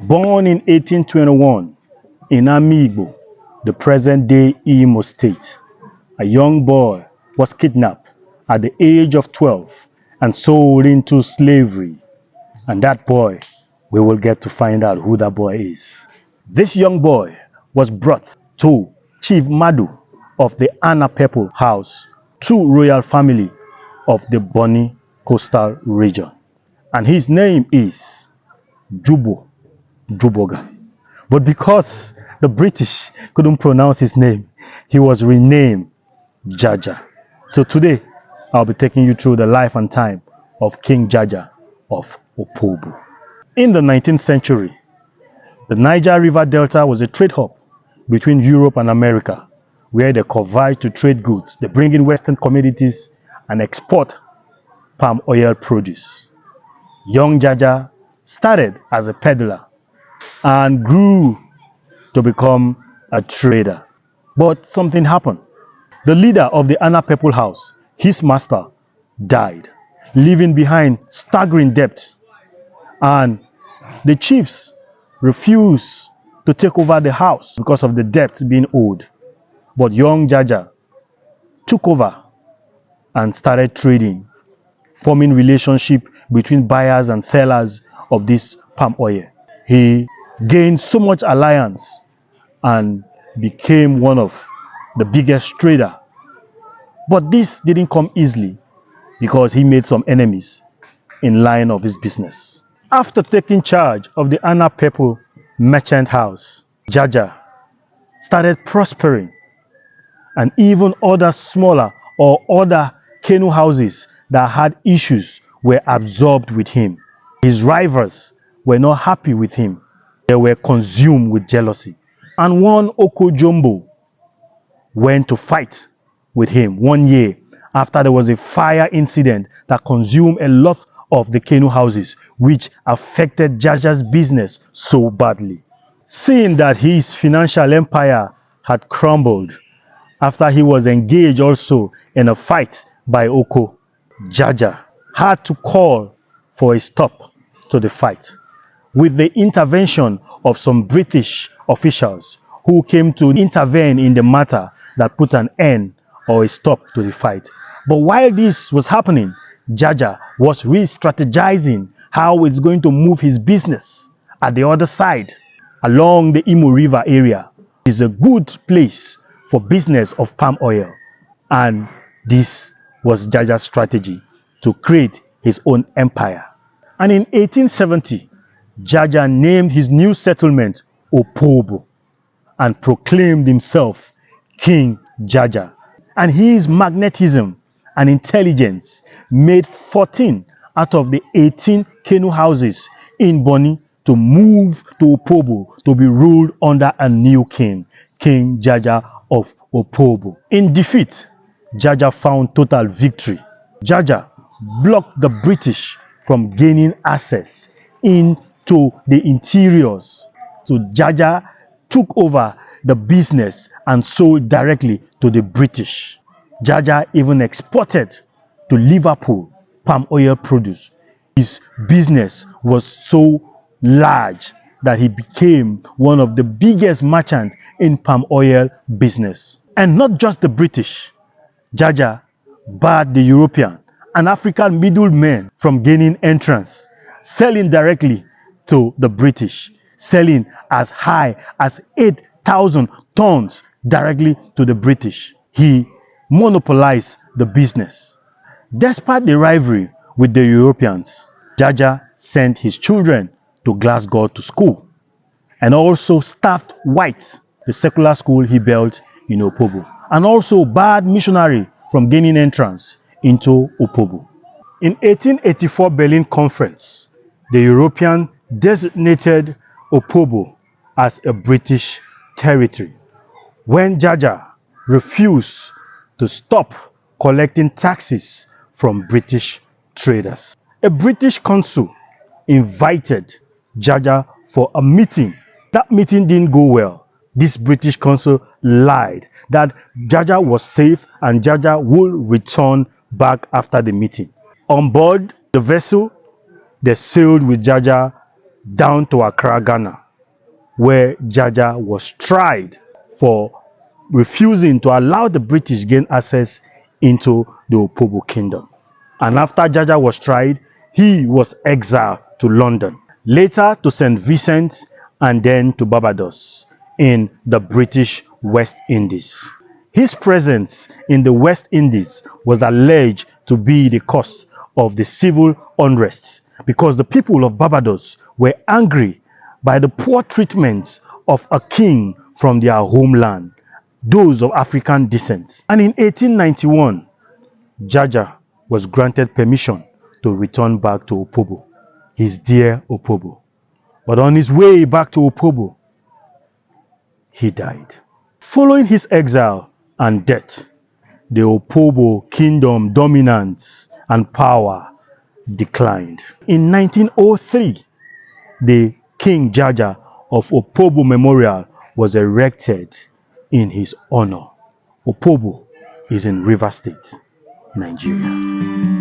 Born in 1821 in Amigbo, the present-day Imo State, a young boy was kidnapped at the age of 12 and sold into slavery. And that boy, we will get to find out who that boy is. This young boy was brought to Chief Madu of the Anna People House, true royal family of the Bonny coastal region. And his name is Juboga. But because the British couldn't pronounce his name, he was renamed JAJA. So today, I'll be taking you through the life and time of King JAJA of OPOBO. In the 19th century, the Niger River Delta was a trade hub between Europe and America, where they converged to trade goods. They bring in Western commodities and export palm oil produce. Young JAJA started as a peddler and grew to become a trader. But something happened. The leader of the Anna People House, his master, died, leaving behind staggering debt. And the chiefs refused to take over the house because of the debts being owed. But young JAJA took over and started trading, forming relationship between buyers and sellers of this palm oil. He gained so much alliance and became one of the biggest trader. But this didn't come easily because he made some enemies in line of his business. After taking charge of the Anna People merchant house, JAJA started prospering, and even other smaller or other canoe houses that had issues were absorbed with him. His rivals were not happy with him. They were consumed with jealousy. And one Okojombo went to fight with him 1 year after there was a fire incident that consumed a lot of the canoe houses, which affected JAJA's business so badly. Seeing that his financial empire had crumbled after he was engaged also in a fight by Oko, JAJA had to call for a stop to the fight, with the intervention of some British officials who came to intervene in the matter that put an end or a stop to the fight. But while this was happening, JAJA was re-strategizing how it's going to move his business at the other side along the Imo River area. It's a good place for business of palm oil, and this was JAJA's strategy to create his own empire. And in 1870, JAJA named his new settlement OPOBO and proclaimed himself King JAJA. And his magnetism and intelligence made 14 out of the 18 canoe houses in Bonny to move to OPOBO to be ruled under a new king, King JAJA of OPOBO. In defeat, JAJA found total victory. JAJA blocked the British from gaining access into the interiors. So JAJA took over the business and sold directly to the British. JAJA even exported to Liverpool palm oil produce. His business was so large that he became one of the biggest merchants in palm oil business. And not just the British, JAJA barred the European and African middlemen from gaining entrance, selling directly to the British, selling as high as 8,000 tons directly to the British. He monopolized the business. Despite the rivalry with the Europeans, JAJA sent his children to Glasgow to school, and also staffed whites, the secular school he built in OPOBO, and also barred missionaries from gaining entrance into OPOBO. In 1884 Berlin Conference, the Europeans designated OPOBO as a British territory, when JAJA refused to stop collecting taxes from British traders. A British consul invited JAJA for a meeting. That meeting didn't go well. This British consul lied that JAJA was safe and JAJA would return back after the meeting. On board the vessel, they sailed with JAJA down to Accra, Ghana, where Jaja was tried for refusing to allow the British gain access into the OPOBO kingdom. And after Jaja was tried, he was exiled to London, later to St. Vincent, and then to Barbados in the British West Indies. His presence in the West Indies was alleged to be the cause of the civil unrest because the people of Barbados were angry by the poor treatment of a king from their homeland, those of African descent. And in 1891, Jaja was granted permission to return back to OPOBO, his dear OPOBO. But on his way back to OPOBO, he died. Following his exile and death, the OPOBO kingdom dominance and power declined. In 1903, the King Jaja of OPOBO Memorial was erected in his honor. OPOBO is in Rivers State, Nigeria.